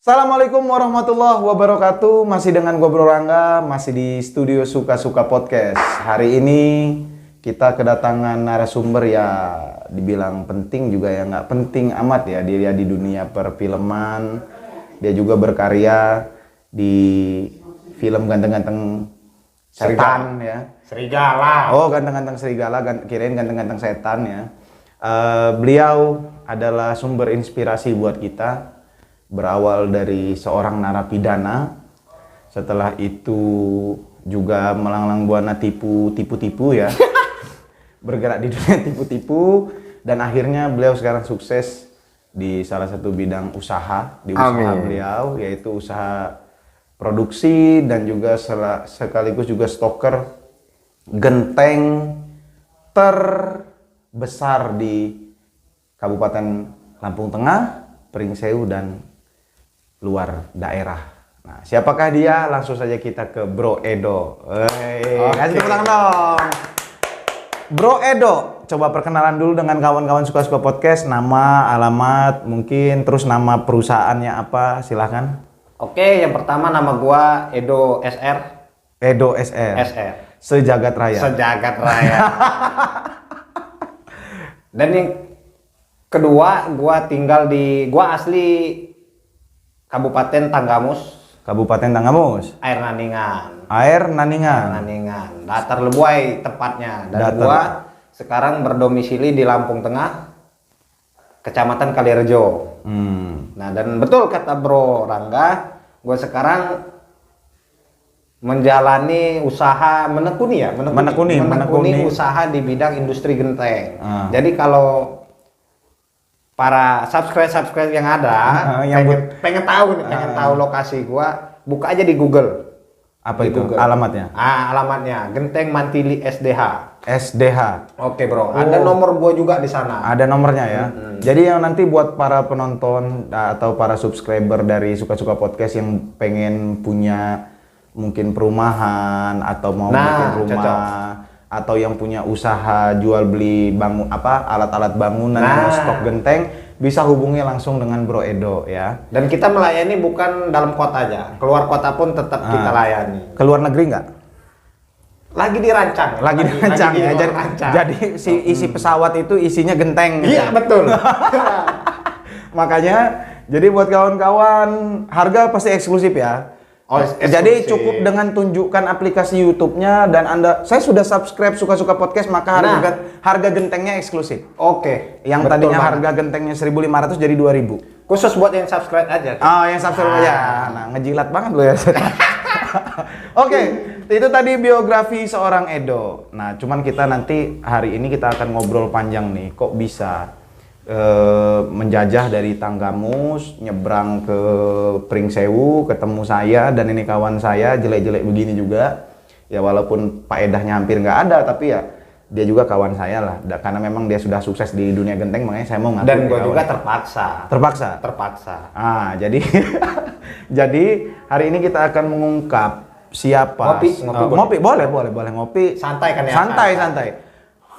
Assalamualaikum warahmatullahi wabarakatuh. Masih dengan gua Bro Rangga, masih di studio Suka-Suka Podcast. Hari ini kita kedatangan narasumber ya dibilang penting juga ya nggak penting amat ya. Dia di dunia perfilman. Dia juga berkarya di film Ganteng-Ganteng Setan ya. Serigala. Oh, Ganteng-Ganteng Serigala, kirain Ganteng-Ganteng Setan ya. Beliau adalah sumber inspirasi buat kita. Berawal dari seorang narapidana, setelah itu juga melanglang buana tipu-tipu ya, bergerak di dunia tipu-tipu, dan akhirnya beliau sekarang sukses di salah satu bidang usaha, di usaha beliau, yaitu usaha produksi dan juga sekaligus juga stoker genteng terbesar di Kabupaten Lampung Tengah, Pringsewu, dan luar daerah. Nah, siapakah dia? Langsung saja kita ke Bro Edo. Kasih tepuk tangan dong. Bro Edo, coba perkenalan dulu dengan kawan-kawan Suka-Suka Podcast, nama, alamat, mungkin terus nama perusahaannya apa, silahkan. Oke, yang pertama nama gua Edo SR. Edo SR. SR. Sejagat Raya. Sejagat Raya. Dan yang kedua, gua asli Kabupaten Tanggamus. Kabupaten Tanggamus. Air Naningan. Air Naningan. Naningan. Datar Lebuai tepatnya. Dan gua sekarang berdomisili di Lampung Tengah, Kecamatan Kalirejo. Nah, dan betul kata Bro Rangga, gua sekarang menjalani usaha menekuni usaha di bidang industri genteng. Jadi kalau para subscribe yang ada pengen tahu lokasi gua, buka aja di Google. Apa di itu Google. alamatnya? Alamatnya Genteng Mantili SDH. SDH. Oke, Bro. Ada nomor gua juga di sana. Ada nomornya ya. Jadi yang nanti buat para penonton atau para subscriber dari Suka-Suka Podcast yang pengen punya mungkin perumahan atau mau bikin rumah, cocok. Atau yang punya usaha jual beli alat-alat bangunan, yang stok genteng, bisa hubungi langsung dengan Bro Edo ya. Dan kita melayani bukan dalam kota aja, keluar kota pun tetap kita layani. Keluar negeri nggak? Lagi dirancang. Lagi dirancang ya. Jadi isi pesawat itu isinya genteng. Iya, betul. Makanya jadi buat kawan-kawan, harga pasti eksklusif ya. Jadi cukup dengan tunjukkan aplikasi YouTube-nya dan saya sudah subscribe Suka-Suka Podcast, maka harga gentengnya eksklusif. Oke. Yang tadinya harga gentengnya 1.500 jadi 2.000. Khusus buat yang subscribe aja. Yang subscribe aja. Nah, ngejilat banget lo ya. Oke, itu tadi biografi seorang Edo. Nah, cuman kita nanti hari ini kita akan ngobrol panjang nih. Kok bisa menjajah dari Tanggamus, nyebrang ke Pringsewu, ketemu saya dan ini kawan saya jelek-jelek begini juga. Ya walaupun Pak Edahnya hampir nggak ada, tapi ya dia juga kawan saya lah. Karena memang dia sudah sukses di dunia genteng, makanya saya mau ngaku. Dan gue juga terpaksa. Jadi jadi hari ini kita akan mengungkap siapa. Ngopi boleh ngopi. Santai kan ya? Santai.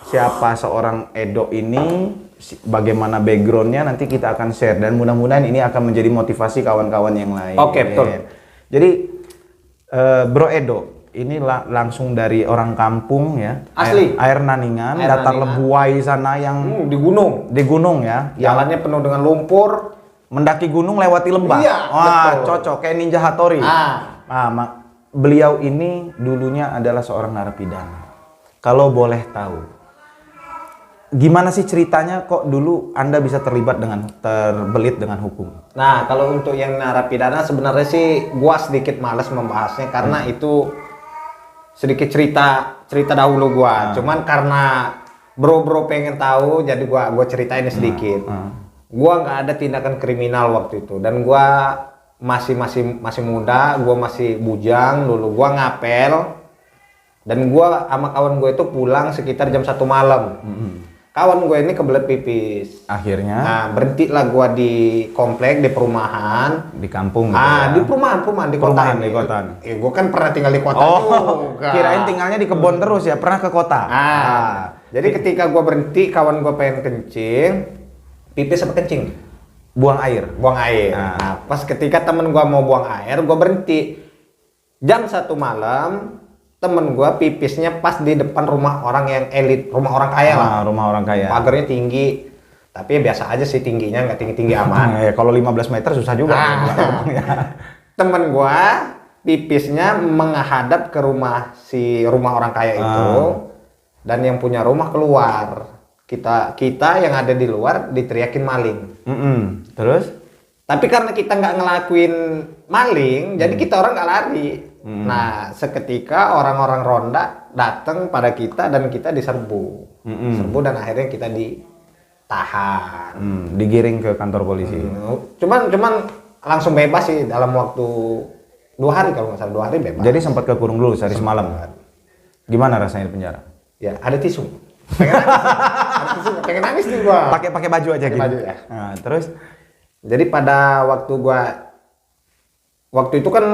Siapa seorang Edo ini, bagaimana backgroundnya, nanti kita akan share dan mudah-mudahan ini akan menjadi motivasi kawan-kawan yang lain. Oke, betul. Jadi Bro Edo ini langsung dari orang kampung ya, asli air Naningan, datar Lebuai sana yang di gunung ya, jalannya penuh dengan lumpur, mendaki gunung lewati lembah. Iya, betul. Cocok kayak Ninja Hattori. Beliau ini dulunya adalah seorang narapidana. Kalau boleh tahu, gimana sih ceritanya kok dulu Anda bisa terbelit dengan hukum? Nah, kalau untuk yang narapidana sebenarnya sih gua sedikit malas membahasnya karena itu sedikit cerita dahulu gua. Cuman karena bro pengen tahu jadi gua ceritain sedikit. Gua nggak ada tindakan kriminal waktu itu dan gua masih muda, gua masih bujang dulu. Gua ngapel dan gua sama kawan gue itu pulang sekitar jam 1 malam. Kawan gue ini kebelet pipis. Akhirnya? Nah, berhentilah gue di komplek, di perumahan. Di kampung gitu ya? Di perumahan, di kota. Di kota. Gue kan pernah tinggal di kota juga. Kirain tinggalnya di kebon terus ya, pernah ke kota? Jadi ketika gue berhenti, kawan gue pengen kencing. Pipis apa kencing? buang air. Buang air. Nah. Nah, pas ketika temen gua mau buang air, gua berhenti. Jam 1 malam, temen gua pipisnya pas di depan rumah orang yang elit, rumah orang kaya lah. Rumah orang kaya. Pagarnya tinggi, tapi ya biasa aja sih tingginya, nggak tinggi-tinggi amat. Ya, kalau 15 meter susah juga. Temen gua pipisnya menghadap ke rumah rumah orang kaya itu, dan yang punya rumah keluar. Kita yang ada di luar diteriakin maling. Terus? Tapi karena kita nggak ngelakuin maling, jadi kita orang nggak lari. Nah, seketika orang-orang ronda datang pada kita dan kita diserbu. Serbu dan akhirnya kita ditahan. Digiring ke kantor polisi. Cuman langsung bebas sih dalam waktu 2 hari, kalau nggak salah 2 hari bebas. Jadi sempat kekurung dulu sehari semalam. Gimana rasanya di penjara? Ya, ada tisu. Pengen nangis nih gua. Pakai baju aja gitu. Baju, ya. Nah, terus jadi pada waktu itu kan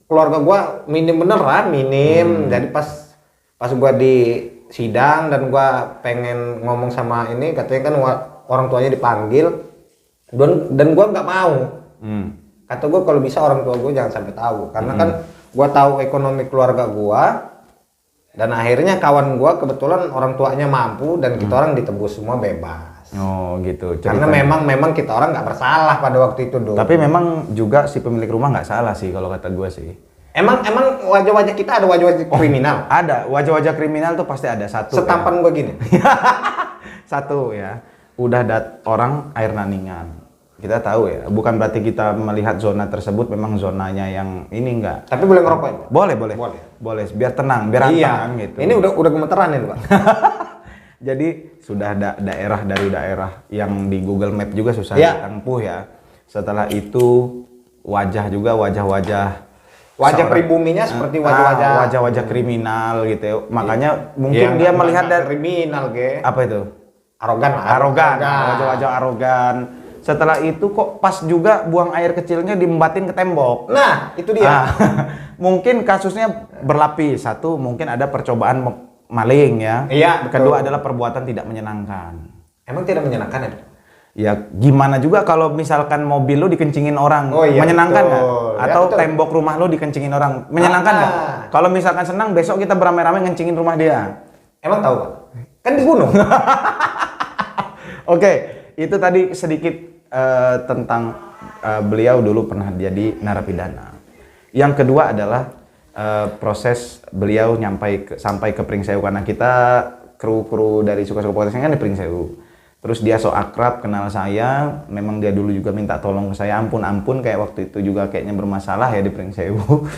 keluarga gua minim beneran, minim. Jadi pas gua di sidang dan gua pengen ngomong sama ini, katanya kan orang tuanya dipanggil dan gua nggak mau. Kata gua kalau bisa orang tua gua jangan sampai tahu, karena kan gua tahu ekonomi keluarga gua. Dan akhirnya kawan gua kebetulan orang tuanya mampu dan kita orang ditebus semua bebas. oh gitu. Karena memang kita orang nggak bersalah pada waktu itu dong. Tapi memang juga si pemilik rumah nggak salah sih kalau kata gue sih. Emang wajah-wajah kita ada wajah-wajah kriminal. Ada wajah-wajah kriminal tuh pasti ada satu. Setampan gua gini. Satu ya. Udah orang air naningan. Kita tahu ya, bukan berarti kita melihat zona tersebut memang zonanya yang ini enggak. Tapi boleh ngerokok ya? Boleh, biar tenang, biar antang gitu. Ini udah gemeteran ini, Pak. Jadi sudah ada daerah dari daerah yang di Google Map juga susah ditempuh ya. Setelah itu wajah pribuminya seperti wajah-wajah kriminal gitu ya. Makanya mungkin dia melihat dari kriminal, apa itu? Arogan. Wajah-wajah arogan. Setelah itu kok pas juga buang air kecilnya diembatin ke tembok. Nah, itu dia. Mungkin kasusnya berlapis. Satu, mungkin ada percobaan maling ya. Iya, Kedua adalah perbuatan tidak menyenangkan. Emang tidak menyenangkan ya? Ya gimana juga kalau misalkan mobil lu dikencingin orang, menyenangkan nggak? Atau tembok rumah lu dikencingin orang, menyenangkan nggak? Kalau misalkan senang, besok kita beramai-ramai ngencingin rumah dia. Emang tahu, Pak? Kan di gunung. Oke, itu tadi sedikit tentang beliau dulu pernah jadi narapidana. Yang kedua adalah proses beliau sampai ke Pringsewu, karena kita kru dari Suka-Suka Podcast kan di Pringsewu. Terus dia so akrab, kenal saya, memang dia dulu juga minta tolong ke saya, ampun kayak waktu itu juga kayaknya bermasalah ya di Pringsewu.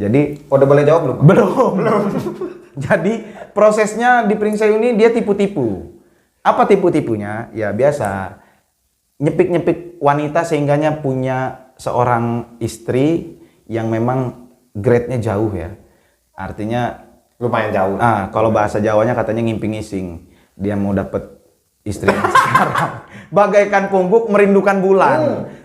Jadi udah boleh jawab belum? Belum. Jadi prosesnya di Pringsewu ini dia tipu-tipu. Apa tipu-tipunya? Ya biasa nyepik-nyepik wanita sehingganya punya seorang istri yang memang grade-nya jauh ya. Artinya lumayan jauh. Kalau bahasa Jawanya katanya ngimping-ngising. Dia mau dapet istri yang sekarang. Bagaikan pungguk merindukan bulan.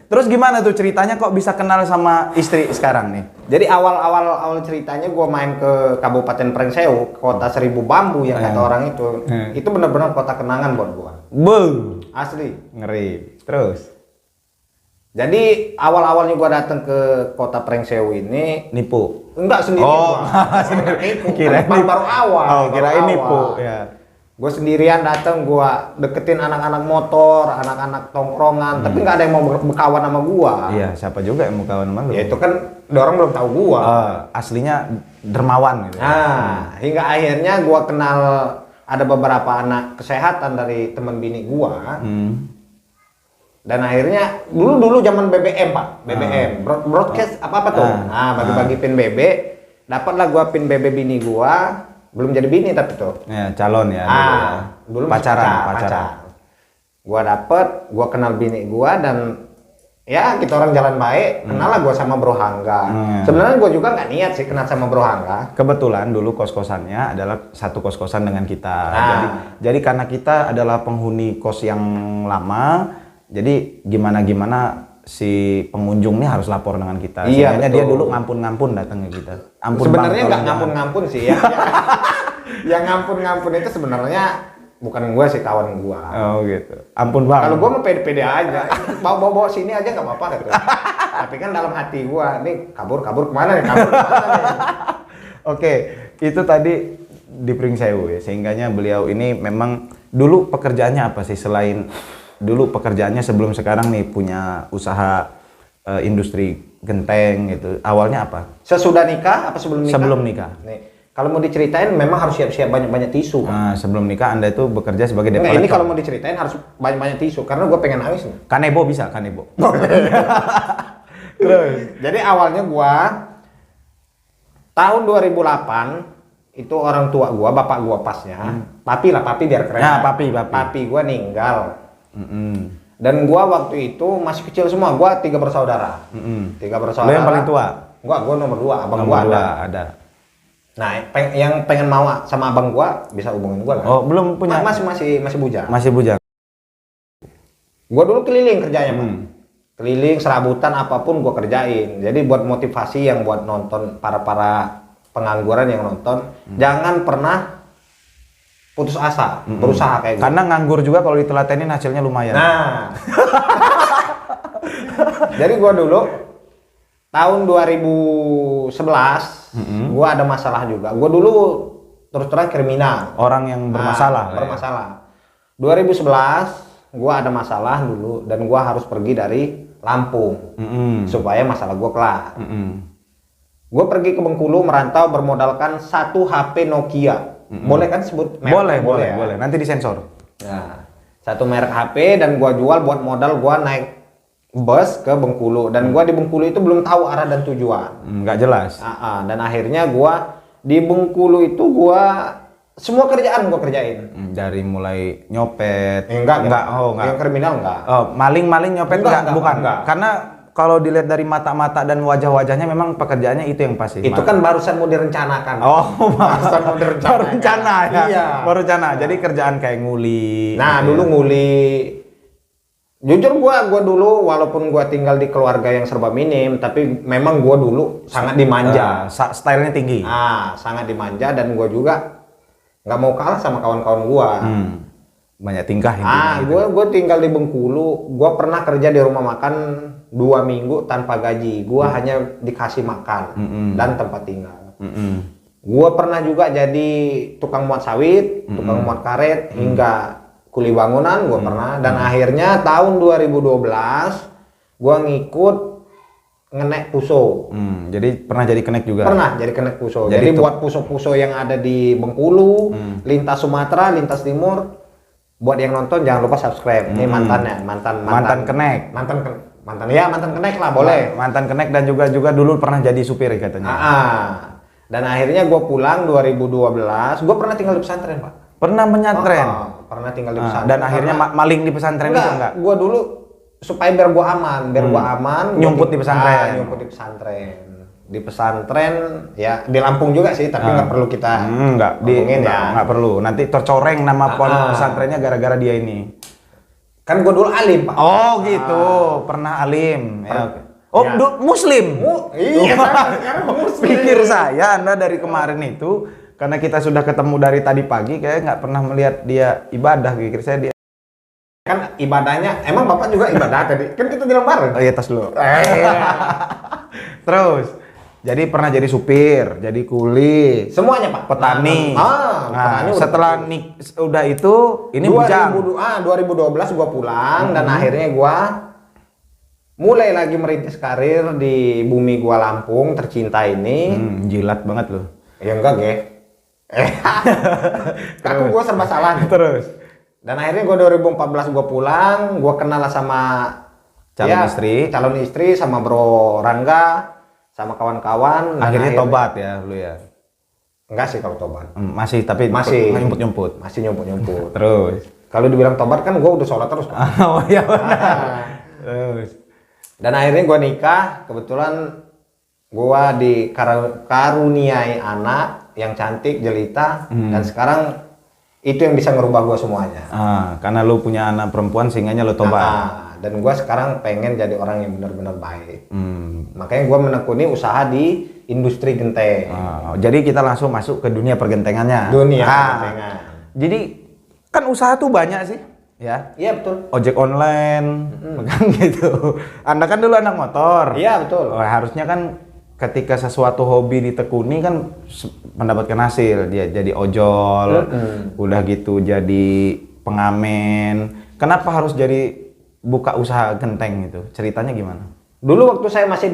Terus gimana tuh ceritanya kok bisa kenal sama istri sekarang nih? Jadi awal ceritanya gue main ke Kabupaten Pringsewu, kota 1000 bambu yang kata orang itu. Itu benar-benar kota kenangan buat gue. Asli. Ngeri. Terus? Jadi awalnya gue datang ke kota Pringsewu ini nipu. Enggak sendiri. Sendiri. Kirain baru awal. Kirain nipu. Ya. Gue sendirian datang, gue deketin anak-anak motor, anak-anak tongkrongan, tapi nggak ada yang mau berkawan sama gue. Iya, siapa juga yang mau kawan sama lu? Ya itu kan orang belum tahu gue. Aslinya dermawan gitu. Nah, hingga akhirnya gue kenal ada beberapa anak kesehatan dari teman bini gue. Dan akhirnya dulu zaman BBM, Pak, BBM, broadcast apa tuh? Bagi-bagi pin BB, dapatlah gue pin BB bini gue. Belum jadi bini tapi tuh. Ya, calon ya. Dulu pacaran. Gua dapet, gua kenal bini gua dan ya kita orang jalan baik, kenal lah gua sama Bro Hangga. Sebenarnya gua juga nggak niat sih kenal sama Bro Hangga. Kebetulan dulu kos-kosannya adalah satu kos-kosan dengan kita. Jadi karena kita adalah penghuni kos yang lama, jadi gimana si pengunjungnya harus lapor dengan kita. Iya, dia dulu ngampun-ngampun datang ke kita. Sebenarnya nggak ngampun-ngampun sih ya. Yang ngampun-ngampun itu sebenarnya bukan gua sih, kawan gua. Oh gitu. Ampun bang. Kalau gua mah pede-pede aja, bawa sini aja nggak apa-apa gitu. Tapi kan dalam hati gua, nih kabur kemana nih? Oke, itu tadi di Pringsewu ya. Sehingganya beliau ini memang dulu pekerjaannya apa sih selain dulu pekerjaannya sebelum sekarang nih punya usaha industri genteng gitu. Awalnya apa? Sesudah nikah apa sebelum nikah? Sebelum nikah. Nih, kalau mau diceritain memang harus siap-siap banyak-banyak tisu. Nah, sebelum nikah Anda itu bekerja sebagai debt Enggak, ini collector. kalau mau diceritain harus banyak-banyak tisu karena gua pengen nangis nih. Kanebo bisa, kanebo. Terus. Jadi awalnya gua tahun 2008 itu orang tua gua, bapak gua pasnya, papi biar keren. Ya, papi. Papi gua meninggal. Mm-mm. Dan gua waktu itu masih kecil semua, gua 3 bersaudara. Mm-mm. 3 Lo bersaudara. yang paling tua? Gua nomor 2, abang Nomor gua dua ada. Nah, yang pengen mau sama abang gua bisa hubungin gua kan? Oh, belum punya. Masih bujang. Masih bujang. Gua dulu keliling kerjanya, Pak. Hmm. Keliling serabutan apapun gua kerjain. Jadi buat motivasi yang buat nonton para pengangguran yang nonton, jangan pernah putus asa, berusaha kayak gitu. Karena nganggur juga kalau ditelatenin hasilnya lumayan. Nah. Jadi gua dulu tahun 2011 gua ada masalah juga. Gua dulu terus terang kriminal. Orang yang bermasalah. Nah, bermasalah. 2011 gua ada masalah dulu dan gua harus pergi dari Lampung supaya masalah gua kelar. Gue pergi ke Bengkulu merantau bermodalkan 1 HP Nokia. Boleh kan sebut merek? Boleh. Nanti disensor. Nah, 1 merek HP dan gua jual buat modal gua naik bus ke Bengkulu dan gua di Bengkulu itu belum tahu arah dan tujuan. Nggak jelas. Dan akhirnya gua di Bengkulu itu gua semua kerjaan gua kerjain. Dari mulai nyopet. Enggak. Enggak. Yang kriminal enggak. Oh, maling nyopet Enggak, bukan. enggak. Karena kalau dilihat dari mata-mata dan wajah-wajahnya memang pekerjaannya itu yang pasti. Itu kan barusan mau direncanakan. Oh, barusan mau direncanakan. baru rencana ya. Iya. Baru rencana. Jadi kerjaan kayak nguli. Nah, gitu dulu ya. nguli. Jujur gua dulu walaupun gua tinggal di keluarga yang serba minim, tapi memang gua dulu sangat dimanja. Stylenya tinggi. Sangat dimanja dan gua juga nggak mau kalah sama kawan-kawan gua. Banyak tingkah intinya. Gua tinggal di Bengkulu, gua pernah kerja di rumah makan 2 minggu tanpa gaji. Gua hanya dikasih makan dan tempat tinggal. Gua pernah juga jadi tukang muat sawit, tukang muat karet, hingga kuli bangunan gua pernah. Dan akhirnya tahun 2012 gua ngikut ngenek puso. Jadi pernah jadi kenek juga. Pernah jadi kenek puso. Jadi Jadi buat puso-puso yang ada di Bengkulu, lintas Sumatera, lintas Timur. Buat yang nonton jangan lupa subscribe. Ini mantannya, Mantan kenek. Mantan kenek lah boleh. Mantan kenek dan juga dulu pernah jadi supir katanya. Dan akhirnya gue pulang 2012. Gue pernah tinggal di pesantren, Pak. Pernah menyantren. Pernah tinggal di pesantren. Dan akhirnya maling di pesantren itu enggak? Gue dulu supaya biar gue aman, Nyumput di pesantren. Nyumput di pesantren. Di pesantren ya di Lampung juga sih, tapi nggak perlu kita nggak perlu. Nanti tercoreng nama pondok pesantrennya gara-gara dia ini. Kan gue dulu alim, Pak. Oh gitu, pernah alim. Muslim. Iya, sekarang muslim. Pikir saya Anda dari kemarin itu karena kita sudah ketemu dari tadi pagi, kayak nggak pernah melihat dia ibadah. Pikir saya dia. Kan ibadahnya, emang Bapak juga ibadah tadi? Kan kita bilang bareng. Oh iya, tas dulu. Terus, jadi pernah jadi supir, jadi kuli, semuanya Pak. petani. Petani setelah udah itu, ini bujang. 2012 gua pulang dan akhirnya gua mulai lagi merintis karir di bumi gua Lampung tercinta ini. Jilat banget loh. Ya enggak, Ge. Aku gua serba salah. Terus. Dan akhirnya gua 2014 gua pulang, gua kenal sama calon istri sama Bro Rangga sama kawan-kawan. Akhirnya tobat ya lu ya. Enggak sih kalau tobat. Masih nyumput-nyumput. Masih nyumput-nyumput. Terus. Kalau dibilang tobat kan gua udah sholat terus. Oh iya benar. Terus. Dan akhirnya gua nikah, kebetulan gua dikaruniai anak yang cantik, jelita, dan sekarang itu yang bisa ngerubah gua semuanya. Karena lu punya anak perempuan sehingganya lu tobat. Dan gua sekarang pengen jadi orang yang benar-benar baik. Makanya gua menekuni usaha di industri genteng. Jadi kita langsung masuk ke dunia pergentengannya. Dunia pergentengan. Jadi kan usaha tuh banyak sih, ya. Iya betul. Ojek online, kan gitu. Anda kan dulu anak motor. Iya betul. Oh, harusnya kan ketika sesuatu hobi ditekuni kan mendapatkan hasil. Dia jadi ojol, udah gitu jadi pengamen. Kenapa harus jadi buka usaha genteng gitu? Ceritanya gimana? Dulu waktu saya masih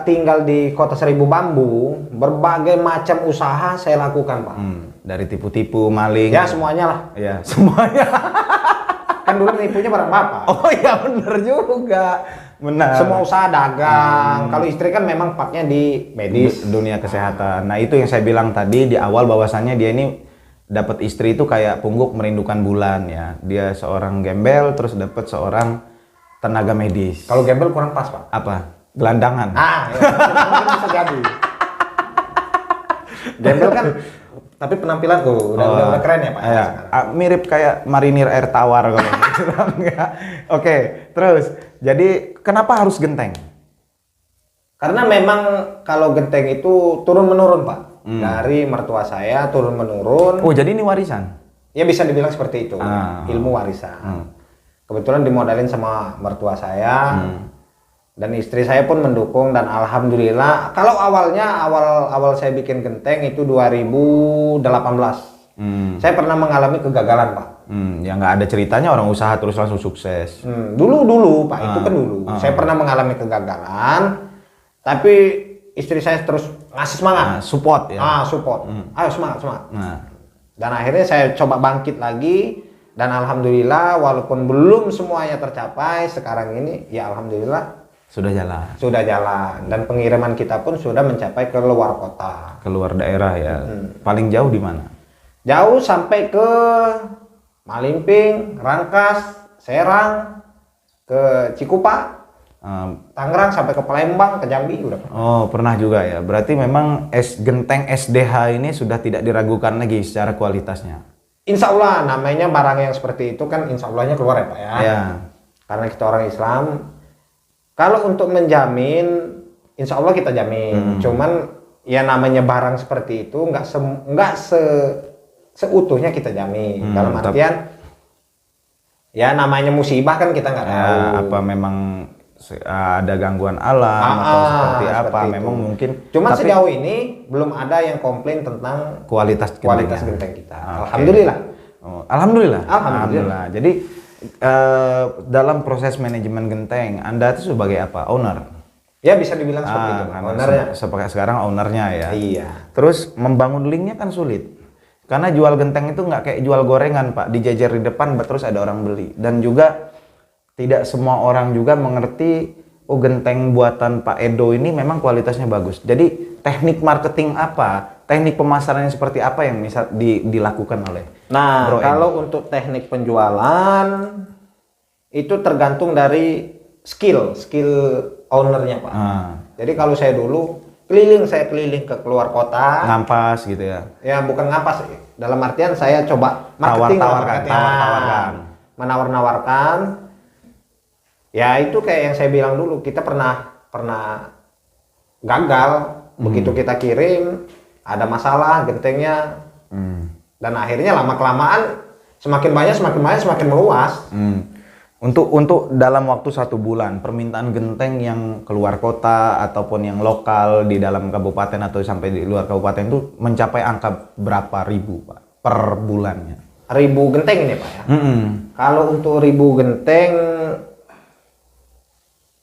tinggal di Kota Seribu Bambu, berbagai macam usaha saya lakukan, Pak. Dari tipu-tipu, maling. Ya semuanya lah. Ya, semuanya. Kan dulu nipunya barang Bapak. Oh iya bener juga. Benar. Semua usaha dagang. Kalau istri kan memang paknya di medis. Dunia kesehatan. Nah, itu yang saya bilang tadi di awal bahwasannya dia ini dapat istri itu kayak pungguk merindukan bulan ya. Dia seorang gembel terus dapat seorang tenaga medis. Kalau gembel kurang pas, Pak. Apa? Gelandangan. Ya, mungkin bisa jadi. Gembel kan, tapi penampilan udah keren ya, Pak. Ya, mirip kayak marinir air tawar kalau gitu. Oke, terus jadi kenapa harus genteng? Karena memang kalau genteng itu turun menurun, Pak. Dari mertua saya turun menurun. Oh, jadi ini warisan? Ya bisa dibilang seperti itu. Ilmu warisan. Kebetulan dimodalin sama mertua saya. Dan istri saya pun mendukung dan alhamdulillah. Kalau awal saya bikin genteng itu 2018. Saya pernah mengalami kegagalan, Pak. Ya nggak ada ceritanya orang usaha terus langsung sukses. Dulu Pak, itu kan dulu. Saya pernah mengalami kegagalan, tapi istri saya terus ngasih semangat. Support ya. Support. Ayo semangat. Dan akhirnya saya coba bangkit lagi dan alhamdulillah walaupun belum semuanya tercapai sekarang ini ya alhamdulillah sudah jalan. Sudah jalan dan pengiriman kita pun sudah mencapai ke luar kota. Keluar daerah ya. Paling jauh di mana? Jauh sampai ke Malimping, Rangkas, Serang, ke Cikupa, Tangerang sampai ke Palembang, ke Jambi udah pernah. Oh, pernah juga ya. Berarti memang genteng SDH ini sudah tidak diragukan lagi secara kualitasnya. Insya Allah namanya barang yang seperti itu kan insya Allahnya keluar ya Pak ya. Ya. Karena kita orang Islam. Kalau untuk menjamin, insya Allah kita jamin. Cuman ya namanya barang seperti itu nggak seutuhnya kita jamin. Dalam artian ya namanya musibah kan kita nggak tahu. Apa memang ada gangguan alam atau seperti apa? Memang itu. Mungkin. Cuman sejauh ini belum ada yang komplain tentang kualitas genteng kita. Alhamdulillah. Alhamdulillah. Alhamdulillah. Jadi dalam proses manajemen genteng, Anda itu sebagai apa? Owner? Ya bisa dibilang seperti itu. Ownernya. Sekarang ownernya ya. Iya. Terus membangun linknya kan sulit. Karena jual genteng itu nggak kayak jual gorengan Pak. Dijajar di depan terus ada orang beli. Dan juga tidak semua orang juga mengerti genteng buatan Pak Edo ini memang kualitasnya bagus. Jadi teknik marketing apa? Teknik pemasarannya seperti apa yang bisa dilakukan oleh Bro kalau Edo? Untuk teknik penjualan itu tergantung dari skill ownernya Pak. Jadi kalau saya dulu saya keliling ke keluar kota. Ngampas gitu ya? Ya bukan ngampas. Dalam artian saya coba marketing. Tawar-tawarkan. Menawar-nawarkan. Ya itu kayak yang saya bilang dulu. Kita pernah gagal. Begitu kita kirim. Ada masalah gentengnya. Dan akhirnya lama-kelamaan semakin banyak semakin meluas. Untuk dalam waktu 1 bulan, permintaan genteng yang keluar kota ataupun yang lokal di dalam kabupaten atau sampai di luar kabupaten itu mencapai angka berapa ribu Pak per bulannya? 1000 genteng ini Pak ya? Kalau untuk 1000 genteng,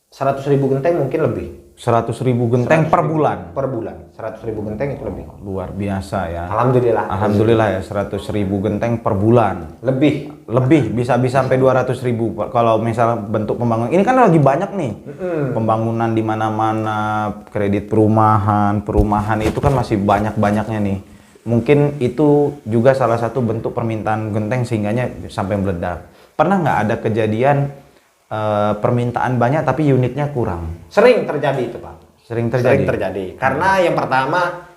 100.000 genteng mungkin lebih. 100.000 genteng per bulan? Per bulan, 100.000 genteng itu lebih. Luar biasa ya. Alhamdulillah ya, 100.000 genteng per bulan. Lebih bisa sampai 200.000 Pak. Kalau misalnya bentuk pembangunan, ini kan lagi banyak nih. Pembangunan di mana-mana, kredit perumahan itu kan masih banyak-banyaknya nih. Mungkin itu juga salah satu bentuk permintaan genteng sehingganya sampai meledak. Pernah nggak ada kejadian permintaan banyak tapi unitnya kurang? Sering terjadi itu Pak. Sering terjadi. Karena yang pertama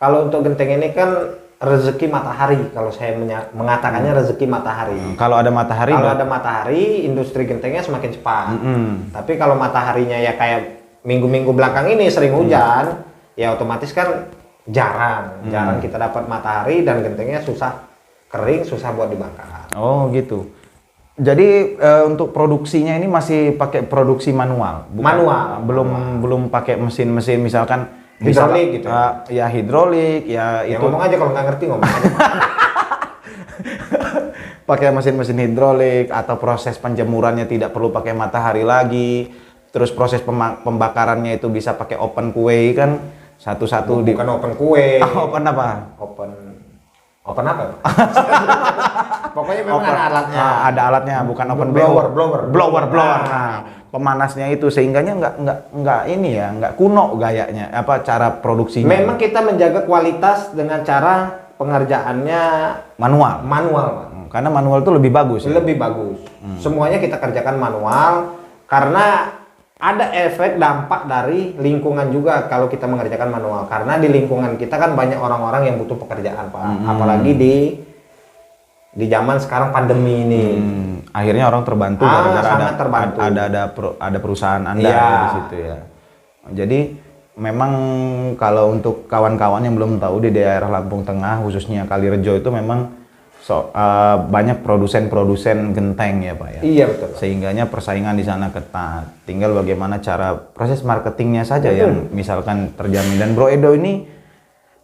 kalau untuk genteng ini kan rezeki matahari, kalau saya mengatakannya rezeki matahari. Kalau ada matahari, industri gentengnya semakin cepat. Tapi kalau mataharinya ya kayak minggu-minggu belakang ini sering hujan, ya otomatis kan jarang kita dapat matahari dan gentengnya susah kering susah buat dibakar. Oh gitu. Jadi untuk produksinya ini masih pakai produksi manual, Manual. belum pakai mesin-mesin misalkan Hidrolik gitu. Ya hidrolik, ya Ya itu ngomong aja kalau nggak ngerti ngomong aja. pakai mesin-mesin hidrolik atau proses penjemurannya tidak perlu pakai matahari lagi. Terus proses pembakarannya itu bisa pakai open kue kan satu-satu di Bukan open kue. open apa? Open apa? Pokoknya memang ada alatnya. Ada alatnya, bukan open Blower. blower. Nah, pemanasnya itu sehingganya nggak ini ya, nggak kuno gayanya, apa cara produksinya. Memang kita menjaga kualitas dengan cara pengerjaannya manual. Pak. Karena manual itu lebih bagus. Ya? Lebih bagus. Semuanya kita kerjakan manual karena ada efek dampak dari lingkungan juga kalau kita mengerjakan manual. Karena di lingkungan kita kan banyak orang-orang yang butuh pekerjaan, Pak. Apalagi di zaman sekarang pandemi ini. Akhirnya orang terbantu gara-gara terbantu. ada perusahaan Anda Iya. di situ ya. Jadi memang kalau untuk kawan-kawan yang belum tahu di daerah Lampung Tengah khususnya Kalirejo itu memang banyak produsen-produsen genteng ya Pak ya. Iya betul. Sehingganya persaingan di sana ketat. Tinggal bagaimana cara proses marketingnya saja yang misalkan terjamin. Dan Bro Edo ini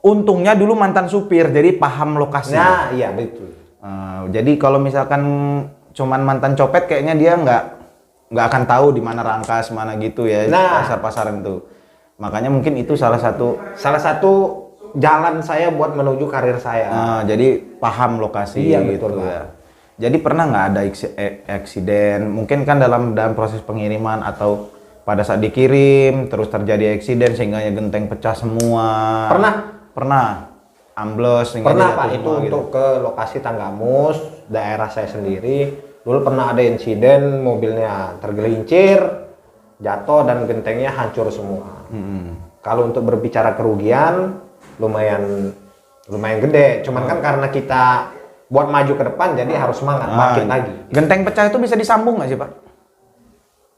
untungnya dulu mantan supir jadi paham lokasi. Nah iya betul. Jadi kalau misalkan cuman mantan copet kayaknya dia nggak akan tahu di mana Rangkas mana gitu ya pasar-pasaran itu. Makanya mungkin itu salah satu jalan saya buat menuju karir saya. Jadi paham lokasi gitu betul, ya. Jadi pernah nggak ada eksiden? Mungkin kan dalam proses pengiriman atau pada saat dikirim terus terjadi eksiden sehingga genteng pecah semua. Pernah. Ambles. Pernah Pak, itu gitu. Untuk ke lokasi Tanggamus, daerah saya sendiri. Dulu pernah ada insiden mobilnya tergelincir, jatuh dan gentengnya hancur semua. Kalau untuk berbicara kerugian lumayan gede, cuman kan karena kita buat maju ke depan jadi harus semangat bangkit lagi. Genteng pecah itu bisa disambung nggak sih Pak?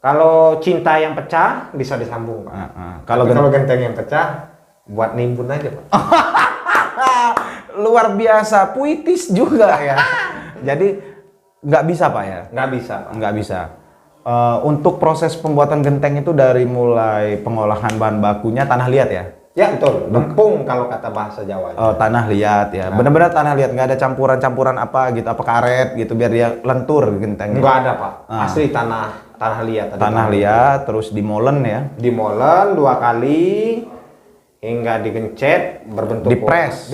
Kalau cinta yang pecah bisa disambung Pak. Kalau genteng yang pecah buat nimbun aja Pak. Luar biasa, puitis juga ya. Jadi nggak bisa Pak ya? Nggak bisa Pak. Nggak bisa. Untuk proses pembuatan genteng itu dari mulai pengolahan bahan bakunya tanah liat ya? Ya betul, lempung kalau kata bahasa Jawa. Oh tanah liat ya, benar-benar tanah liat, nggak ada campuran-campuran apa gitu, apa karet gitu biar dia lentur genteng. Nggak ada Pak, asli tanah liat. Tanah liat, terus dimolen ya? Dimolen 2 kali hingga digencet berbentuk dipres.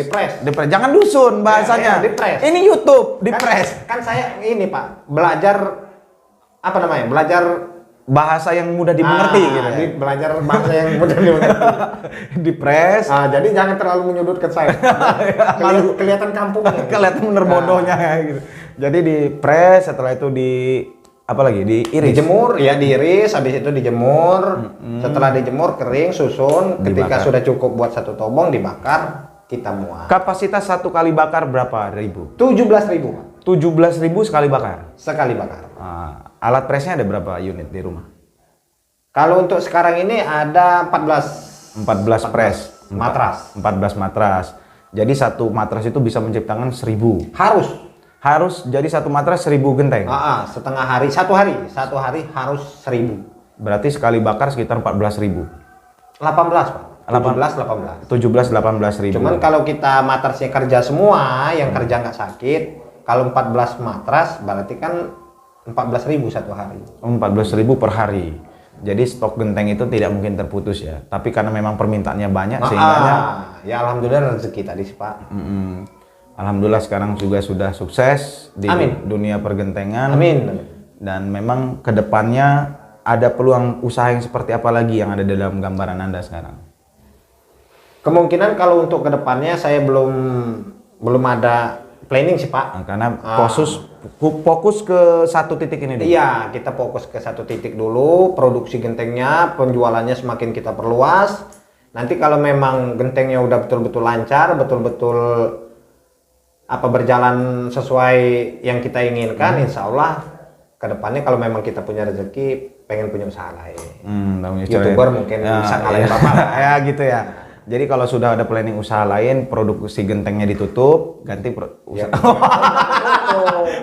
Jangan dusun bahasanya. Dipres. Ini YouTube dipres. Kan saya ini Pak belajar apa namanya? Belajar bahasa yang mudah dimengerti gitu ya. Belajar bahasa yang mudah dimengerti. Dipres. Jadi jangan terlalu menyudutkan saya. Kelihatan kampungnya. Kelihatan bener bodohnya gitu. Jadi dipres, setelah itu diiris. Dijemur, ya diiris, habis itu dijemur. Setelah dijemur kering, susun. Ketika sudah cukup buat 1 tobong dibakar, kita muat. Kapasitas 1 kali bakar berapa ribu? 17.000. 17.000 sekali bakar. Sekali bakar. Alat presnya ada berapa unit di rumah? Kalau untuk sekarang ini ada 14 pres. Matras. 14 matras. Jadi 1 matras itu bisa menciptakan 1.000. Harus jadi 1 matras 1.000 genteng. Setengah hari, 1 hari harus 1.000. Berarti sekali bakar sekitar 14.000. 18 Pak. 17-18 ribu. Cuman kalau kita matrasnya kerja semua, yang kerja nggak sakit, kalau 14 matras berarti kan 14.000 1 hari. 14.000 per hari. Jadi stok genteng itu tidak mungkin terputus ya. Tapi karena memang permintaannya banyak sehingga ya alhamdulillah rezeki tadi sih Pak. Alhamdulillah sekarang juga sudah sukses di dunia pergentengan. Amin. Dan memang kedepannya ada peluang usaha yang seperti apa lagi yang ada dalam gambaran Anda sekarang? Kemungkinan kalau untuk kedepannya saya belum ada planning sih Pak. Karena fokus ke 1 titik ini dulu. Iya, kita fokus ke 1 titik dulu, produksi gentengnya, penjualannya semakin kita perluas. Nanti kalau memang gentengnya udah betul-betul lancar, betul-betul berjalan sesuai yang kita inginkan, insya Allah kedepannya kalau memang kita punya rezeki, pengen punya usaha lain. YouTuber mungkin bisa ngalahin Bapak. Ya gitu ya. Jadi kalau sudah ada planning usaha lain, produksi gentengnya ditutup, ganti usaha.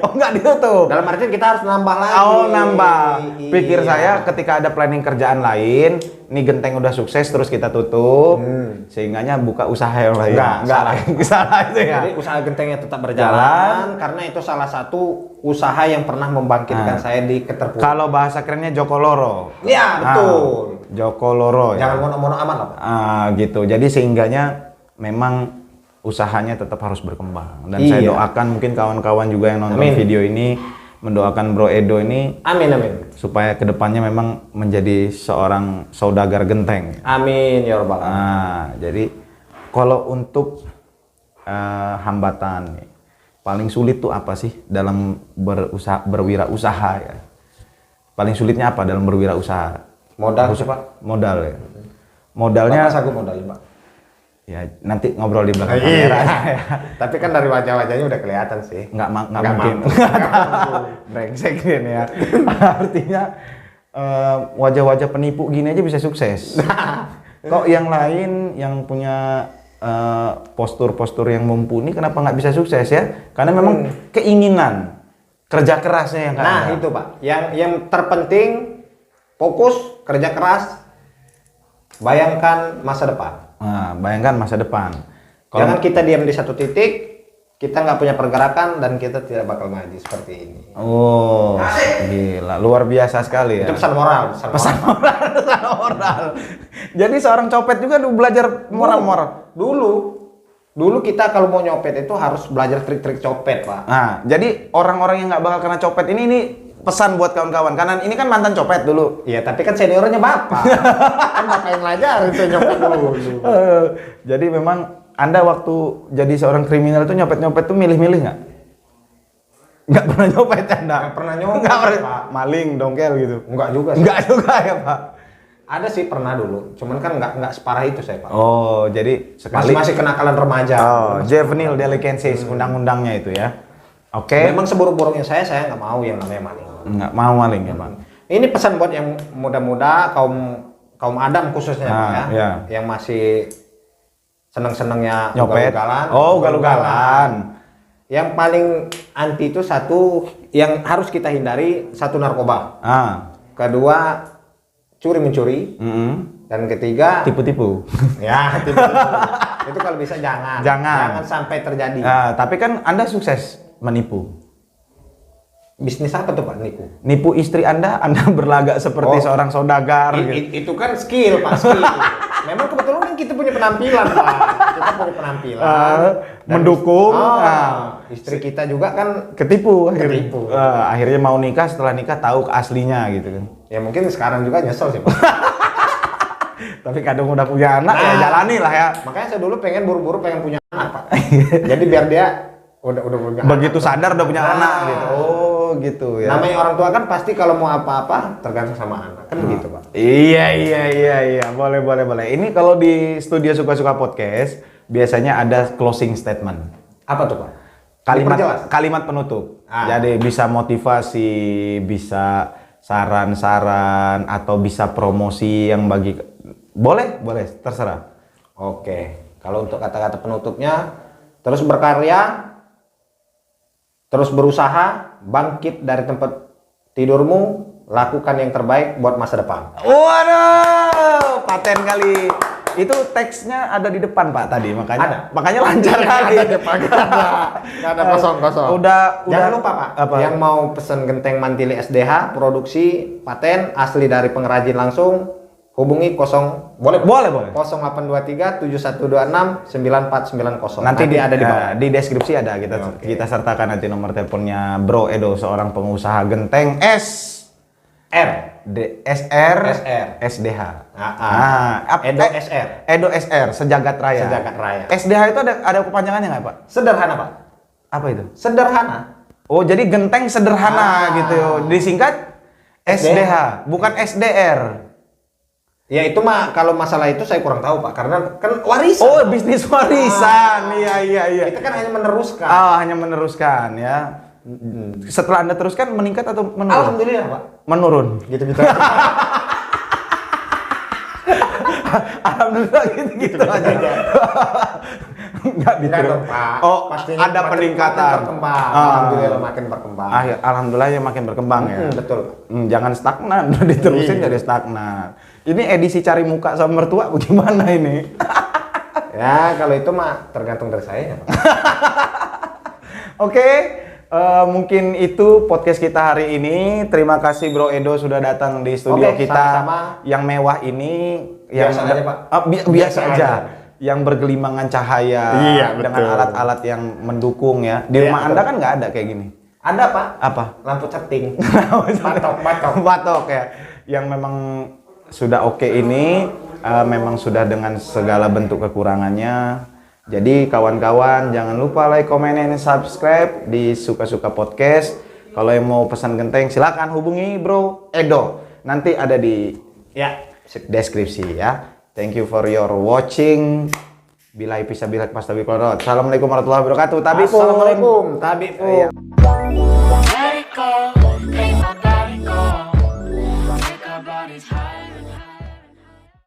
Oh, nggak ditutup. Dalam artian kita harus nambah lagi. Oh, nambah. Pikir Iya. saya ketika ada planning kerjaan lain, nih genteng udah sukses terus kita tutup, sehingganya buka usaha yang lain. Enggak, salah itu ya. Jadi usaha gentengnya tetap berjalan karena itu salah satu usaha yang pernah membangkitkan saya di keterpurukan. Kalau bahasa kerennya Joko Loro. Iya, betul. Joko Loro ya. Jangan mono-mono amat lah, Pak. Gitu. Jadi sehingganya memang usahanya tetap harus berkembang. Dan saya Iya. doakan mungkin kawan-kawan juga yang nonton Amin. video ini mendoakan Bro Edo ini Amin, amin. supaya kedepannya memang menjadi seorang saudagar genteng. Amin ya rabbal alamin. Jadi kalau untuk hambatan nih, paling sulit tuh apa sih dalam berwirausaha ya? Paling sulitnya apa dalam berwirausaha? Modal sih, Pak. Modal ya. Modalnya Bapak sanggup modal, Pak. ya nanti ngobrol di belakang Iya. kamera. Tapi kan dari wajah-wajahnya udah kelihatan sih. Nggak Nggak mungkin. mampu. Nggak mampu. Brengsek ini ya. Artinya wajah-wajah penipu gini aja bisa sukses. Kok yang lain yang punya postur-postur yang mumpuni kenapa nggak bisa sukses ya? Karena memang keinginan, kerja kerasnya yang nggak Nah, ada. itu, Pak. Yang terpenting fokus, kerja keras, bayangkan masa depan. Nah, bayangkan masa depan. Jangan kita diam di satu titik, kita nggak punya pergerakan dan kita tidak bakal maju seperti ini. Oh, gila, luar biasa sekali ya. Itu pesan moral, Pesan moral, pesan moral. Jadi seorang copet juga belajar moral-moral. Dulu kita kalau mau nyopet itu harus belajar trik-trik copet, Pak. Nah, jadi orang-orang yang nggak bakal kena copet ini pesan buat kawan-kawan. Karena ini kan mantan copet dulu. Iya, tapi kan seniornya bapak. Kan bapak yang ngajarin tuh nyopet dulu. Jadi memang Anda waktu jadi seorang kriminal itu nyopet-nyopet tuh milih-milih nggak? Nggak pernah nyopet Anda? Nggak pernah nyopet, Nggak pernah. Pak. Maling, dongkel gitu? Enggak juga sih. Nggak juga ya Pak? Ada sih pernah dulu, cuman kan nggak separah itu saya, Pak. Oh, jadi sekali. Masih kenakalan remaja. Oh, juvenile delinquencies undang-undangnya itu ya. Oke. Memang seburuk-buruknya saya nggak mau yang namanya maling. Nggak mau maling ya Pak? Ini pesan buat yang muda-muda, kaum Adam khususnya, Pak, ya. ya. Yang masih seneng-senengnya Nyopet. ugal-ugalan. Oh, ugal-ugalan. Yang paling anti itu satu yang harus kita hindari, satu narkoba. Kedua curi mencuri. Dan ketiga Tipu-tipu. ya tipu. Itu kalau bisa jangan sampai terjadi. Tapi kan Anda sukses menipu. Bisnis apa tuh, Pak, nipu? Nipu istri Anda berlagak seperti seorang saudagar gitu. Itu kan skill, Pak, skill. Memang kebetulan kan kita punya penampilan, Pak. Kita punya penampilan. Dan mendukung. Istri kita juga kan Ketipu akhirnya. Ketipu. Akhirnya mau nikah, setelah nikah tahu aslinya gitu kan. ya mungkin sekarang juga nyesel sih, Pak. Tapi kadang udah punya anak ya jalani lah ya. Makanya saya dulu buru-buru pengen punya anak, Pak. Jadi biar dia udah punya Begitu anak. sadar udah punya anak gitu. Oh, gitu ya. Namanya orang tua kan pasti kalau mau apa-apa tergantung sama anak. Kan gitu, Pak. Iya. Boleh. Ini kalau di studio Suka-Suka Podcast biasanya ada closing statement. Apa tuh, Pak? Diperjelas. Kalimat penutup. Jadi bisa motivasi, bisa saran-saran atau bisa promosi yang bagi boleh terserah. Oke. Kalau untuk kata-kata penutupnya, terus berkarya, terus berusaha, bangkit dari tempat tidurmu, lakukan yang terbaik buat masa depan. Waduh, paten kali. Itu teksnya ada di depan Pak tadi, makanya lancar kali. Nggak ada kosong-kosong. Jangan lupa, Pak. Apa? Yang mau pesen genteng mantili SDH, produksi, paten, asli dari pengrajin langsung, hubungi 0 boleh 0823 7126 9490. Nanti ada di bawah. di deskripsi ada kita sertakan nanti nomor teleponnya Bro Edo, seorang pengusaha genteng SR SDH. Edo SR. Edo SR Sejagat Raya. SDH itu ada kepanjangannya nggak Pak? Sederhana, Pak. Apa itu? Sederhana. Oh, jadi genteng sederhana gitu. Disingkat SDH, bukan SDR. Ya itu mah kalau masalah itu saya kurang tahu, Pak, karena kan warisan. Oh, bisnis warisan. Iya. Kita kan hanya meneruskan. Hanya meneruskan ya. Setelah Anda teruskan meningkat atau menurun? Alhamdulillah, Pak. Menurun. Gitu. Alhamdulillah gitu aja. Enggak Enggak dong, Pak. Oh, pastinya ada peningkatan. Makin berkembang. Ah. Alhamdulillah makin berkembang. Alhamdulillah ya makin berkembang ya. Betul. Jangan stagnan, diterusin jadi stagnan. Ini edisi cari muka sama mertua bagaimana ini? Ya, kalau itu mah tergantung dari saya ya, Pak. Oke, mungkin itu podcast kita hari ini. Terima kasih Bro Edo sudah datang di studio Oke, kita sama-sama. yang mewah ini. Biasa aja, Pak. Biasa Biasa aja. aja. Yang bergelimangan cahaya Iya, dengan betul. alat-alat yang mendukung ya. Di Iya, rumah betul. Anda kan nggak ada kayak gini. Ada, Pak. Apa? Lampu ceting. Batok. Batok ya. Yang memang sudah oke ini memang sudah dengan segala bentuk kekurangannya. Jadi kawan-kawan jangan lupa like, comment, and subscribe di Suka-Suka Podcast. Kalau yang mau pesan genteng silakan hubungi Bro Edo. Nanti ada di deskripsi ya. Thank you for your watching. Bila bisa bila pas tabi. Assalamualaikum warahmatullahi wabarakatuh. Tabi pun. Assalamualaikum. Tabi pun. Iya.